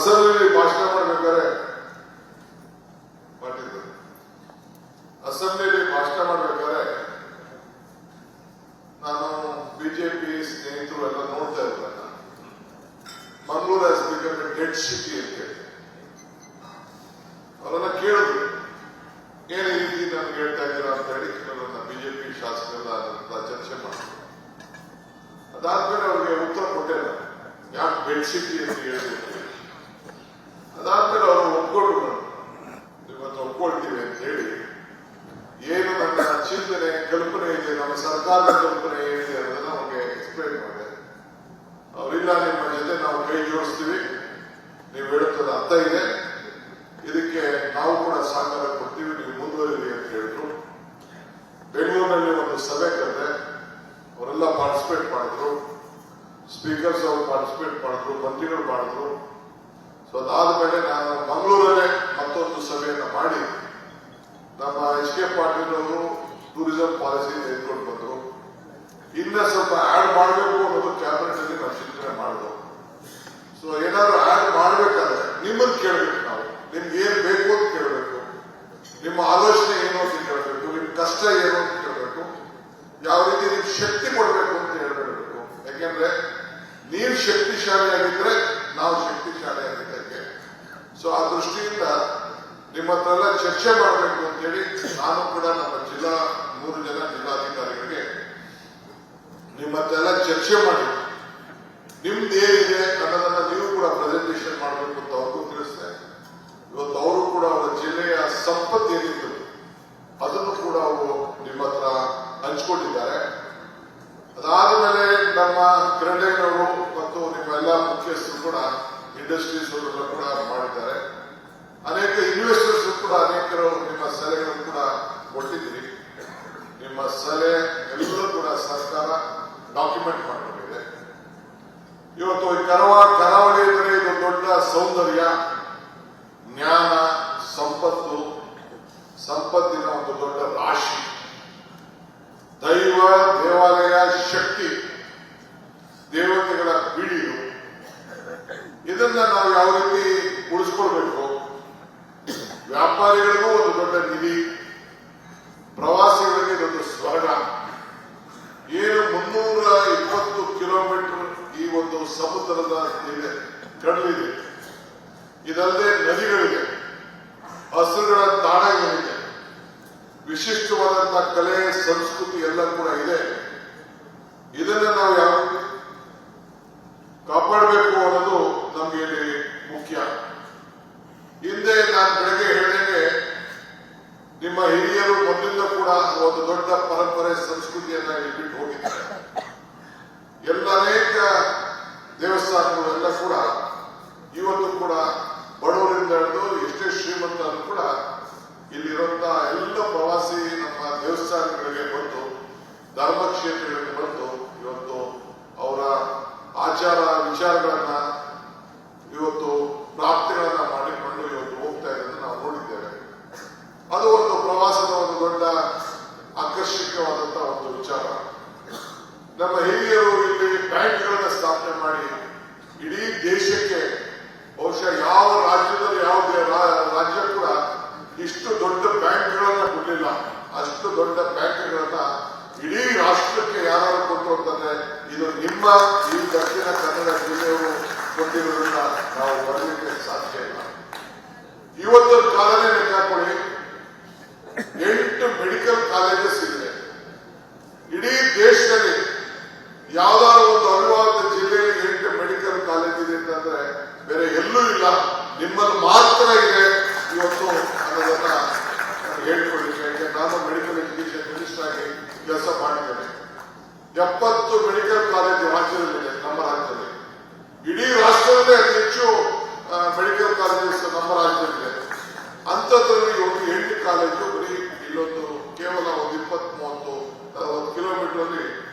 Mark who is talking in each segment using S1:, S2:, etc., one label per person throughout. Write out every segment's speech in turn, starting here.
S1: Assembly ಭಾಷಣ ಮಾಡಬೇಕಾದ್ರೆ ಮಾಡಿದ್ದಾರೆ. ಅಸೆಂಬ್ಲಿಯಲ್ಲಿ ಭಾಷಣ ಮಾಡಬೇಕಾದ್ರೆ ನಾನು ಬಿಜೆಪಿ ಸ್ನೇಹಿತರು ಎಲ್ಲ ನೋಡ್ತಾ ಇದ್ದಾರೆ. Mangaluru has become A dead city ಅಂತ ಹೇಳಿ ಅವರೆಲ್ಲ ಕೇಳಿದ್ರು, ಏನು ಈ ರೀತಿ ನನ್ಗೆ ಹೇಳ್ತಾ ಇದ್ದೀರಾ ಅಂತ ಹೇಳಿ ಕೆಲವರನ್ನ ಬಿಜೆಪಿ ಶಾಸಕರ ಚರ್ಚೆ ಮಾಡಿದ್ರು. ಅದಾದ್ಮೇಲೆ ಅವ್ರಿಗೆ ಉತ್ತರ ಕೊಟ್ಟೆ ನಾನು, ಯಾಕೆ ಡೆಡ್ ಸಿಟಿ ಅಂತ ಹೇಳಿದ್ರು. ಅದಾದ್ಮೇಲೆ ಅವರು ಒಪ್ಕೊಂಡ್ರು, ಇವತ್ತು ಒಪ್ಕೊಳ್ತೀವಿ ಅಂತ ಹೇಳಿ ಏನು ನನ್ನ ಚಿಂತನೆ ಕಲ್ಪನೆ ಇದೆ, ನಮ್ಮ ಸರ್ಕಾರದ ಕಲ್ಪನೆ ಏನಿದೆ ಅದನ್ನ ಅವ್ರಿಗೆ ಎಕ್ಸ್ಪ್ಲೈನ್ ಮಾಡಿದೆ. ಅವರಿಲ್ಲ, ನಿಮ್ಮ ಜೊತೆ ನಾವು ಕೈ ಜೋಡಿಸ್ತೀವಿ, ನೀವು ಹೇಳುತ್ತದೆ ಅರ್ಥ ಇದೆ, ಇದಕ್ಕೆ ನಾವು ಕೂಡ ಸಹಕಾರ ಕೊಡ್ತೀವಿ, ನೀವು ಮುಂದುವರಿರಿ ಅಂತ ಹೇಳಿದ್ರು. ಬೆಂಗಳೂರಿನಲ್ಲಿ ಒಂದು ಸಭೆ ಕರೆದೆ, ಅವರೆಲ್ಲ ಪಾರ್ಟಿಸಿಪೇಟ್ ಮಾಡಿದ್ರು, ಸ್ಪೀಕರ್ಸ್ ಅವರು ಪಾರ್ಟಿಸಿಪೇಟ್ ಮಾಡಿದ್ರು, ಮಂತ್ರಿಗಳು ಮಾಡಿದ್ರು. ಸೊ ಅದಾದ್ಮೇಲೆ ನಾನು ಮಂಗಳೂರಲ್ಲೇ ಮತ್ತೊಂದು ಸಭೆಯನ್ನು ಮಾಡಿ ನಮ್ಮ ಎಚ್ ಕೆ ಪಾಟೀಲ್ ಅವರು ಟೂರಿಸಂ ಪಾಲಿಸಿ ತೆಗೆದುಕೊಂಡು ಬಂದರು. ಇನ್ನ ಸ್ವಲ್ಪ ಆಡ್ ಮಾಡಬೇಕು ಅನ್ನೋದು ಕ್ಯಾಬಿನೆಟ್ ಅಲ್ಲಿ ನಾವು ಚಿಂತನೆ ಮಾಡಿದ್ರು. ಸೊ ಏನಾದ್ರು ಆಡ್ ಮಾಡಬೇಕಾದ್ರೆ ನಿಮ್ಮನ್ನು ಕೇಳಬೇಕು, ನಾವು ನಿಮ್ಗೆ ಏನ್ ಬೇಕು ಅಂತ ಕೇಳಬೇಕು, ನಿಮ್ಮ ಆಲೋಚನೆ ಏನು ಅಂತ ಕೇಳಬೇಕು, ನಿಮ್ ಕಷ್ಟ ಏನು ಅಂತ ಕೇಳಬೇಕು, ಯಾವ ರೀತಿ ನಿಮ್ಗೆ ಶಕ್ತಿ ಕೊಡಬೇಕು ಅಂತ ಹೇಳ್ಬೇಕು. ಯಾಕೆಂದ್ರೆ ನೀವು ಶಕ್ತಿಶಾಲಿಯಾಗಿದ್ರೆ ನಾವು ಶಕ್ತಿಶಾಲಿಯಾಗಿದ್ದಕ್ಕೆ. ಸೊ ಆ ದೃಷ್ಟಿಯಿಂದ ನಿಮ್ಮ ಹತ್ರ ಎಲ್ಲ ಚರ್ಚೆ ಮಾಡಬೇಕು ಅಂತೇಳಿ ನಾನು ಕೂಡ ನಮ್ಮ 3 ಜನ ಜಿಲ್ಲಾಧಿಕಾರಿಗಳಿಗೆ ನಿಮ್ಮ ಹತ್ರ ಎಲ್ಲ ಚರ್ಚೆ ಮಾಡಿ ನಿಮ್ದು ಏನಿದೆ ಅನ್ನೋದನ್ನ ನೀವು ಕೂಡ ಪ್ರೆಸೆಂಟೇಷನ್ ಮಾಡಬೇಕು ಅಂತ ಅವ್ರಿಗೂ ತಿಳಿಸ್ದೆ. ಇವತ್ತು ಅವರು ಕೂಡ ಅವರ ಜಿಲ್ಲೆಯ ಸಂಪತ್ತು ಏನಿತ್ತು ಅದನ್ನು ಕೂಡ ಅವರು ನಿಮ್ಮ ಹತ್ರ ಹಂಚ್ಕೊಂಡಿದ್ದಾರೆ. ಅದಾದ್ಮೇಲೆ ನಮ್ಮ ಕ್ರೀಡೆಯವರು ಮತ್ತು ನಿಮ್ಮೆಲ್ಲ ಮುಖ್ಯಸ್ಥರು ಕೂಡ ಇಂಡಸ್ಟ್ರೀಸ್ ಅವರೆಲ್ಲ ಕೂಡ ಮಾಡಿದ್ದಾರೆ. ಅನೇಕ ಇನ್ವೆಸ್ಟರ್ಸ್ ಕೂಡ ಅನೇಕರು ನಿಮ್ಮ ಸಲಹೆಗಳನ್ನು ಕೂಡ ಕೊಟ್ಟಿದ್ದೀರಿ. ನಿಮ್ಮ ಸಲಹೆ ಎಲ್ಲರೂ ಕೂಡ ಸರ್ಕಾರ ಡಾಕ್ಯುಮೆಂಟ್ ಮಾಡಿಕೊಂಡಿದೆ. ಇವತ್ತು ಕರಾವಳಿ ಅಂದರೆ ಇದು ದೊಡ್ಡ ಸೌಂದರ್ಯ, ಜ್ಞಾನ, ಸಂಪತ್ತಿನ ಒಂದು ದೊಡ್ಡ ರಾಶಿ, ದೈವ ದೇವಾಲಯ ಶಕ್ತಿ, ದೇವತೆಗಳ ಬೀಡಿಯು. ಇದನ್ನ ನಾವು ಯಾವ ರೀತಿ ಉಳಿಸ್ಕೊಳ್ಬೇಕು, ವ್ಯಾಪಾರಿಗಳಿಗೂ ಒಂದು ದೊಡ್ಡ ನಿಧಿ, ಪ್ರವಾಸಿಗಳಿಗೆ ದೊಡ್ಡ ಸ್ವರ್ಗ. ಏನು 320 ಕಿಲೋಮೀಟರ್ ಈ ಒಂದು ಸಮುದ್ರದ ಕಡಲಿದೆ, ಇದಲ್ಲದೆ ನದಿಗಳಿದೆ, ಹಸುಗಳ ತಾಣಗಳಿದೆ, ವಿಶಿಷ್ಟವಾದಂತಹ ಕಲೆ ಸಂಸ್ಕೃತಿ ಎಲ್ಲ ಕೂಡ ಇದೆ. ಇದನ್ನ ನಾವು ಯಾವ ಕಾಪಾಡಬೇಕು ಅನ್ನೋದು ನಮಗೆ ಇಲ್ಲಿ ಮುಖ್ಯ. ಹಿಂದೆ ನಾನು ಬೆಳಗ್ಗೆ ಹೇಳಿದಂಗೆ ನಿಮ್ಮ ಹಿರಿಯರು ಮೊದಲಿಂದ ಕೂಡ ಒಂದು ದೊಡ್ಡ ಪರಂಪರೆ ಸಂಸ್ಕೃತಿಯನ್ನ ಬಿಟ್ಟು ಹೋಗಿದ್ದಾರೆ. ಅನೇಕ ದೇವಸ್ಥಾನಗಳು ಎಲ್ಲ ಕೂಡ ಇವತ್ತು ಕೂಡ ಬಡವರಿಂದ ಹಿಡಿದು ಎಷ್ಟೇ ಶ್ರೀಮಂತರು ಕೂಡ ಇಲ್ಲಿರುವಂತಹ ಎಲ್ಲ ಪ್ರವಾಸಿ ನಮ್ಮ ದೇವಸ್ಥಾನಗಳಿಗೆ ಬಂದು ಧರ್ಮಕ್ಷೇತ್ರಗಳಿಗೆ ಬಂದು ಇವತ್ತು ಅವರ ಆಚಾರ ವಿಚಾರಗಳನ್ನ ಇವತ್ತು ಪ್ರಾಪ್ತಿಗಳನ್ನ ಮಾಡಿಕೊಂಡು ಇವತ್ತು ಹೋಗ್ತಾ ಇರೋದನ್ನು ನಾವು ನೋಡಿದ್ದೇವೆ. ಅದು ಒಂದು ಪ್ರವಾಸದ ಒಂದು ದೊಡ್ಡ ಆಕರ್ಷಕವಾದಂತಹ ಒಂದು ವಿಚಾರ. ನಮ್ಮ ಹಿರಿಯರು ಇಲ್ಲಿ ಬ್ಯಾಂಕ್ಗಳನ್ನ ಸ್ಥಾಪನೆ ಮಾಡಿ ಇಡೀ ದೇಶಕ್ಕೆ ಬಹುಶಃ ಯಾವ ರಾಜ್ಯದಲ್ಲಿ ಯಾವುದೇ ರಾಜ್ಯ ಕೂಡ ಇಷ್ಟು ದೊಡ್ಡ ಬ್ಯಾಂಕ್ಗಳನ್ನ ಕೊಡಲಿಲ್ಲ. ಅಷ್ಟು ದೊಡ್ಡ ಬ್ಯಾಂಕ್ಗಳನ್ನ ಇಡೀ ರಾಷ್ಟ್ರಕ್ಕೆ ಯಾರು ಕೊಟ್ಟರು ಅಂತಂದ್ರೆ ಇದು ನಿಮ್ಮ ಈ ದಕ್ಷಿಣ ಕನ್ನಡ ಜಿಲ್ಲೆಯವರು ಕೊಟ್ಟಿರೋದನ್ನ ನಾವು ಬರಲಿಕ್ಕೆ ಸಾಧ್ಯ ಇಲ್ಲ. ಇವತ್ತು ಕಾಲನೇ ಲೆಕ್ಕಾಕೊಳ್ಳಿ, 8 ಮೆಡಿಕಲ್ ಕಾಲೇಜಸ್ ಇದೆ. ಇಡೀ ದೇಶದಲ್ಲಿ ಯಾವ್ದಾದ್ರು ಒಂದು ಅವಿವಾದ ಜಿಲ್ಲೆಯಲ್ಲಿ 8 ಮೆಡಿಕಲ್ ಕಾಲೇಜ್ ಇದೆ ಅಂತಂದ್ರೆ ಬೇರೆ ಎಲ್ಲೂ ಇಲ್ಲ, ನಿಮ್ಮಲ್ಲಿ ಮಾತ್ರ ಇದೆ ಇವತ್ತು ಅನ್ನೋದನ್ನ ಹೇಳ್ಕೊಳ್ಲಿಕ್ಕೆ. ಯಾಕೆ ನಾನು ಮೆಡಿಕಲ್ ಎಜುಕೇಶನ್ ಮಿನಿಸ್ಟರ್ ಆಗಿ ಕೆಲಸ ಮಾಡಿದ್ದೇನೆ. 70 ಮೆಡಿಕಲ್ ಕಾಲೇಜ್ ರಾಜ್ಯದಲ್ಲಿದೆ, ನಮ್ಮ ರಾಜ್ಯದಲ್ಲಿ. ಇಡೀ ರಾಷ್ಟ್ರದಲ್ಲೇ ಅತಿ ಹೆಚ್ಚು ಮೆಡಿಕಲ್ ಕಾಲೇಜಸ್ ನಮ್ಮ ರಾಜ್ಯದಲ್ಲಿದೆ. ಅಂಥದ್ರಲ್ಲಿ ಒಂದು 8 ಕಾಲೇಜು ಬರೀ ಇಲ್ಲೊಂದು ಕೇವಲ ಒಂದು 20-30 ಕಿಲೋಮೀಟರ್ ಅಲ್ಲಿ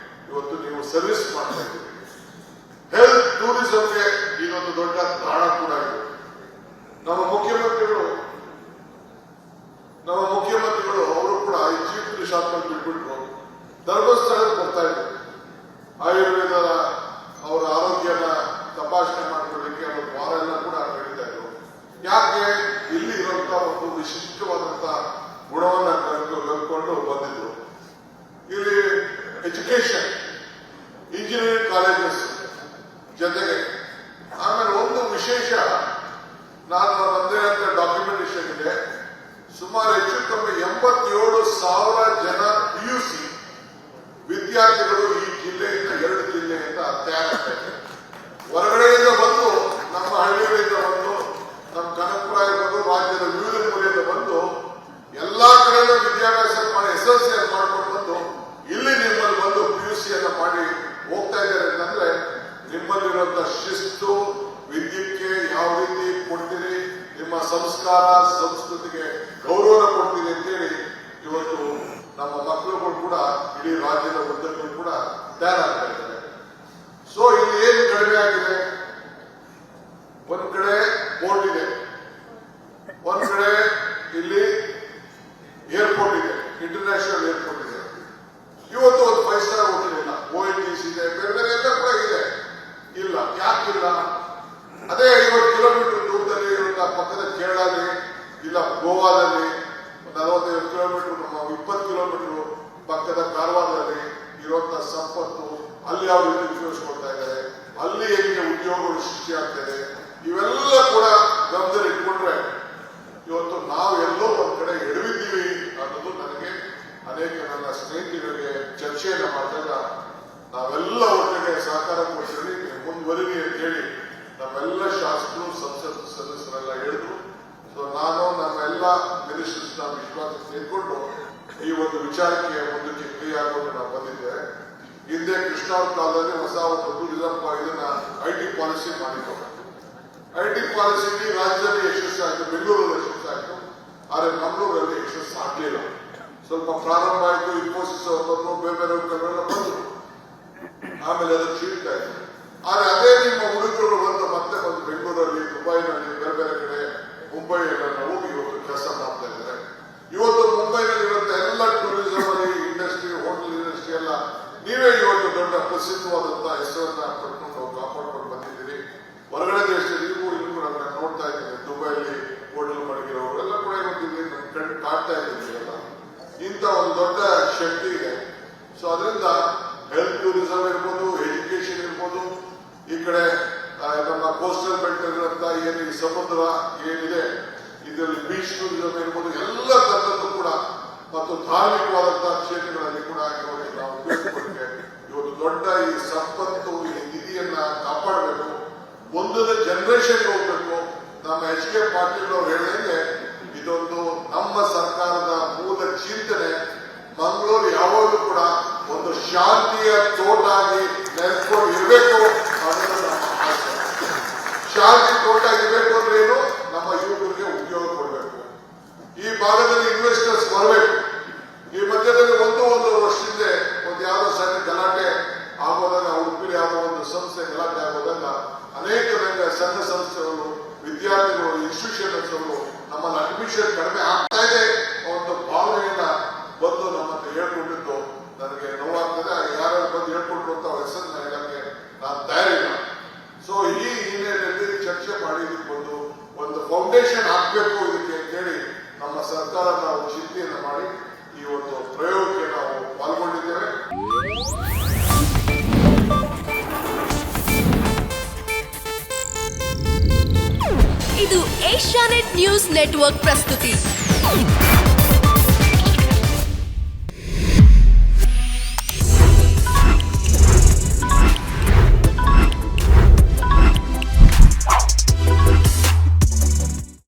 S1: ಇವತ್ತು ನೀವು ಸರ್ವಿಸ್ ಮಾಡ್ತಾ ಇದ್ದೀರಿ. ಹೆಲ್ತ್ ಟೂರಿಸಂಗೆ ಇದೊಂದು ದೊಡ್ಡ ತಾಣ ಕೂಡ ಇದೆ. ನಮ್ಮ ಮುಖ್ಯಮಂತ್ರಿಗಳು ಅವರು ಕೂಡ ಈ ಚೀಫ್ ಮಿನಿಸ್ಟರ್ ಬಿಟ್ಬಿಟ್ರು ಧರ್ಮಸ್ಥಳಕ್ಕೆ ಬರ್ತಾ ಇದ್ರು. ಆಯುರ್ವೇದ ಅವರ ಆರೋಗ್ಯನ ತಪಾಸಣೆ ಮಾಡ್ಕೊಳ್ಳಿಕ್ಕೆ ಒಂದು ವಾರ ಎಲ್ಲ ಕೂಡ ನಡೀತಾ ಇದೆ. ಇಂಜಿನಿಯರಿಂಗ್ ಕಾಲೇಜಸ್ ಜೊತೆಗೆ. ಆಮೇಲೆ ಒಂದು ವಿಶೇಷ, ನಾನು ಒಂದೇ ಅಂತ ಡಾಕ್ಯುಮೆಂಟೇಶನ್ ಇದೆ, ಸುಮಾರು ಹೆಚ್ಚು ಕಮ್ಮಿ 87,000 ಜನ PUC ವಿದ್ಯಾರ್ಥಿಗಳು ಈ ಜಿಲ್ಲೆಯಿಂದ 2 ಜಿಲ್ಲೆಯಿಂದ ತಯಾರಾಗ್ತಾ ಇದ್ದಾರೆ. ಹೊರಗಡೆಯಿಂದ ಬಂದು, ನಮ್ಮ ಹಳ್ಳಿಗಳಿಂದ ಬಂದು, ನಮ್ಮ ಕನಕಪುರ ಇರ್ಬೋದು, ರಾಜ್ಯದ ವಿವಿಧ ಮೂಲೆಯಿಂದ ಬಂದು ಎಲ್ಲಾ ಕಡೆಯೂ ವಿದ್ಯಾಭ್ಯಾಸ ಮಾಡಿ SSLC ಮಾಡ್ಕೊಂಡು ಬಂದು ಇಲ್ಲಿ ನಿಮ್ಮಲ್ಲಿ ಬಂದು PUC ಮಾಡಿ ಹೋಗ್ತಾ ಇದ್ದಾರೆ. ಅಂತಂದ್ರೆ ನಿಮ್ಮಲ್ಲಿರುವಂತಹ ಶಿಸ್ತು, ವಿದ್ಯೆಗೆ ಯಾವ ರೀತಿ ಕೊಡ್ತೀರಿ, ನಿಮ್ಮ ಸಂಸ್ಕಾರ ಸಂಸ್ಕೃತಿಗೆ ಗೌರವ ಕೊಡ್ತೀರಿ ಅಂತೇಳಿ ಇವತ್ತು ನಮ್ಮ ಮಕ್ಕಳುಗಳು ಕೂಡ ಇಡೀ ರಾಜ್ಯದ ಉದ್ದಕ್ಕೂ ಕೂಡ ತಯಾರಾಗ್ತಾ ಇದ್ದಾರೆ. ಸೊ ಇಲ್ಲಿ ಏನು ಕಡಿಮೆ ಆಗಿದೆ, ಒಂದ್ ಕಡೆ ಪೋರ್ಟ್ ಇದೆ, ಒಂದ್ ಕಡೆ ಇಲ್ಲಿ ಏರ್ಪೋರ್ಟ್ ಇದೆ, ಇಂಟರ್ನ್ಯಾಷನಲ್ ಏರ್ಪೋರ್ಟ್ ಇದೆ. ಇವತ್ತು ಒಂದು 5 ಸ್ಟಾರ್ ಹೋಟೆಲ್ ಇಲ್ಲ, ONGC ಇದೆ, ಬೇರೆ ಬೇರೆ ಎಲ್ಲ ಕೂಡ ಇದೆ. ಇಲ್ಲ, ಯಾಕಿಲ್ಲ? ಅದೇ 50 ಕಿಲೋಮೀಟರ್ ದೂರದಲ್ಲಿ ಇರುವಂತಹ ಪಕ್ಕದ ಕೇರಳದಲ್ಲಿ, ಇಲ್ಲ ಗೋವಾದಲ್ಲಿ 45 ಕಿಲೋಮೀಟರ್, ನಮ್ಮ 20 ಕಿಲೋಮೀಟರ್ ಪಕ್ಕದ ಕಾರವಾರದಲ್ಲಿ ಇರುವಂತಹ ಸಂಪತ್ತು ಅಲ್ಲಿ ಯಾವ ರೀತಿ ಉಪಯೋಗಿಸ್ಕೊಳ್ತಾ ಇದ್ದಾರೆ, ಅಲ್ಲಿ ಹೇಗೆ ಉದ್ಯೋಗಗಳು ಸೃಷ್ಟಿಯಾಗ್ತದೆ, ಇವೆಲ್ಲ ಕೂಡ ಗಮನದಲ್ಲಿ ಇಟ್ಕೊಂಡ್ರೆ ಇವತ್ತು ನಾವು ಎಲ್ಲೋ ಒಂದ್ ಕಡೆ ಎಡವಿದ್ದೀವಿ ಅನ್ನೋದು ನನಗೆ ಅನೇಕ ನನ್ನ ಸ್ನೇಹಿತರಿಗೆ ಚರ್ಚೆಯನ್ನು ಮಾಡಿದಾಗ ನಾವೆಲ್ಲ ಒಟ್ಟಿಗೆ ಸಹಕಾರ ಕೊಡ್ತೀವಿ, ಮುಂದುವರಿರಿ ಅಂತ ಹೇಳಿ ನಮ್ಮೆಲ್ಲ ಶಾಸಕರು, ಸಂಸತ್ ಸದಸ್ಯರೆಲ್ಲ ಹೇಳಿದ್ರು. ಸೊ ನಾನು ನಮ್ಮೆಲ್ಲ ಮಿನಿಸ್ಟರ್ಸ್ ವಿಶ್ವಾಸ ಸೇರಿಕೊಂಡು ಈ ಒಂದು ವಿಚಾರಕ್ಕೆ ಮುಂದಕ್ಕೆ ಕ್ರಿಯೆ ಆಗೋದು ನಾವು ಬಂದಿದ್ದೇವೆ. ಹಿಂದೆ ಕೃಷ್ಣಾವರ ಕಾಲದಲ್ಲಿ ಹೊಸ ಒಂದು ಟೂರಿಸಂ ಇದನ್ನ IT ಪಾಲಿಸಿ ಮಾಡಿದ್ರು. IT ಪಾಲಿಸಿ ರಾಜ್ಯದಲ್ಲಿ ಯಶಸ್ಸಾಯಿತು, ಬೆಂಗಳೂರಲ್ಲಿ ಯಶಸ್ಸಾಯಿತು, ಆದರೆ ಮಂಗಳೂರಲ್ಲಿ ಯಶಸ್ಸು ಆಗಲಿಲ್ಲ. ಸ್ವಲ್ಪ ಪ್ರಾರಂಭ ಆಯಿತು, ಇನ್ಫೋಸಿಸ್ ಅವರು ಬೇರೆ ಬೇರೆ ಬಂದರು, ಆಮೇಲೆ ಅದು ಕ್ಷೀಣಿಸ್ತಾ ಇತ್ತು. ಆದರೆ ಅದೇ ನಿಮ್ಮ ಹುಡುಗರು ಮತ್ತೆ ಒಂದು ಬೆಂಗಳೂರಲ್ಲಿ, ದುಬೈನಲ್ಲಿ, ಬೇರೆ ಬೇರೆ ಕಡೆ, ಮುಂಬೈಯಲ್ಲೆಲ್ಲ ಹೋಗಿ ಇವತ್ತು ಕೆಲಸ ಮಾಡ್ತಾ ಇದ್ದಾರೆ. ಇವತ್ತು ಮುಂಬೈನಲ್ಲಿರುವಂತಹ ಎಲ್ಲ ಟೂರಿಸಂ ಇಂಡಸ್ಟ್ರಿ, ಹೋಟೆಲ್ ಇಂಡಸ್ಟ್ರಿ ಎಲ್ಲ ನೀವೇ ಇವತ್ತು ದೊಡ್ಡ ಪ್ರಸಿದ್ಧವಾದಂತಹ ಹೆಸರನ್ನ ಪಡ್ಕೊಂಡು ಕಾಪಾಡ್ಕೊಂಡು ಬಂದಿದ್ದೀರಿ. ಹೊರಗಡೆ ದೇಶದಲ್ಲಿ ಇಲ್ಲೂ ನಾನು ನೋಡ್ತಾ ಇದ್ದೀನಿ, ದುಬೈಲಿ ಹೋಟೆಲ್ ಮಡಗಿರೋರೆಲ್ಲ ಕೂಡ ಇವತ್ತು ಇಲ್ಲಿ ಕಣ್ಣು ಕಾಡ್ತಾ ಇದ್ದೀವಿ. ಎಲ್ಲ ಇಂಥ ಒಂದು ದೊಡ್ಡ ಶಕ್ತಿ ಇದೆ. ಸೊ ಅದರಿಂದ ಹೆಲ್ತ್ ಟೂರಿಸಂ ಇರ್ಬೋದು, ಎಜುಕೇಶನ್ ಇರ್ಬೋದು, ಈ ಕಡೆ ನಮ್ಮ ಕೋಸ್ಟಲ್ ಬೆಲ್ಟ್ ಇರುವಂತಹ ಏನು ಈ ಸಮುದ್ರ ಏನಿದೆ ಇದರಲ್ಲಿ ಬೀಚ್ ಟೂರಿಸಂ ಇರ್ಬೋದು, ಎಲ್ಲ ತರದಲ್ಲೂ ಕೂಡ ಮತ್ತು ಧಾರ್ಮಿಕವಾದಂತಹ ಕ್ಷೇತ್ರಗಳಲ್ಲಿ ಕೂಡ ನಾವು ಉಪಯೋಗಿಸಿಕೊಂಡ್ರೆ ಇವತ್ತು ದೊಡ್ಡ ಈ ಸಂಪತ್ತು, ಈ ನಿಧಿಯನ್ನ ಕಾಪಾಡಬೇಕು, ಮುಂದಿನ ಜನರೇಷನ್ಗೆ ಹೋಗ್ಬೇಕು. ನಮ್ಮ HK ಪಾಟೀಲ್ ಅವರು ಹೇಳಿದಂಗೆ ಇದೊಂದು ನಮ್ಮ ಸರ್ಕಾರದ ಮೂಲ ಚಿಂತನೆ. ಮಂಗಳೂರು ಯಾವಾಗಲೂ ಕೂಡ ಒಂದು ಶಾಂತಿಯ ತೋಟ ಆಗಿ ನೆಲೆಸ್ಕೊಂಡು ಇರಬೇಕು ಅನ್ನೋದು ನಮ್ಮ ಆಸೆ. ಶಾಂತಿ ತೋಟ ಇರಬೇಕು ಅಂದ್ರೆ ಏನು? ನಮ್ಮ ಯುವಕರಿಗೆ ಉದ್ಯೋಗ ಕೊಡಬೇಕು, ಈ ಭಾಗದಲ್ಲಿ ಇನ್ವೆಸ್ಟರ್ಸ್ ಬರಬೇಕು. ಈ ಮಧ್ಯದಲ್ಲಿ ಒಂದು ವರ್ಷದಿಂದ ಒಂದು ಯಾವುದೋ ಸಣ್ಣ ಗಲಾಟೆ ಆಗೋದಾಗ, ಉಡುಪಿಲಿ ಯಾವುದೋ ಒಂದು ಸಂಸ್ಥೆ ಗಲಾಟೆ ಆಗೋದಾಗ ಅನೇಕ ಸಂಘ ಸಂಸ್ಥೆಗಳು, ವಿದ್ಯಾರ್ಥಿಗಳು, ಇನ್ಸ್ಟಿಟ್ಯೂಷನ್ಸ್ ಅವರು ನಮ್ಮಲ್ಲಿ ಅಡ್ಮಿಷನ್ ಕಡಿಮೆ ಆಗ್ತಾ ಇದೆ ಒಂದು ಭಾವನೆಯನ್ನ ಬಂದು ನಮ್ಮ ಹತ್ರ ಹೇಳ್ಕೊಂಡಿದ್ದು ನನಗೆ ನೋವಾಗ್ತದೆ. ಯಾರು ಬಂದು ಹೇಳ್ಕೊಟ್ರು ಅಂತ ಅವ್ರ ಹೆಸರನ್ನ ಹೇಳಕ್ಕೆ ನಾನು ತಯಾರಿಲ್ಲ. ಸೊ ಈ ಹಿನ್ನೆಲೆಯಲ್ಲಿ ಚರ್ಚೆ ಮಾಡಿ ಒಂದು ಫೌಂಡೇಶನ್ ಹಾಕಬೇಕು ಇದಕ್ಕೆ ಅಂತೇಳಿ ನಮ್ಮ ಸರ್ಕಾರ ನಾವು ಚಿಂತೆಯನ್ನು ಮಾಡಿ ಈ ಒಂದು ಪ್ರಯೋಗಕ್ಕೆ ನಾವು ಪಾಲ್ಗೊಂಡಿದ್ದೇವೆ.
S2: ಇದು ಏಷ್ಯಾನೆಟ್ ನ್ಯೂಸ್ ನೆಟ್ವರ್ಕ್ ಪ್ರಸ್ತುತಿ.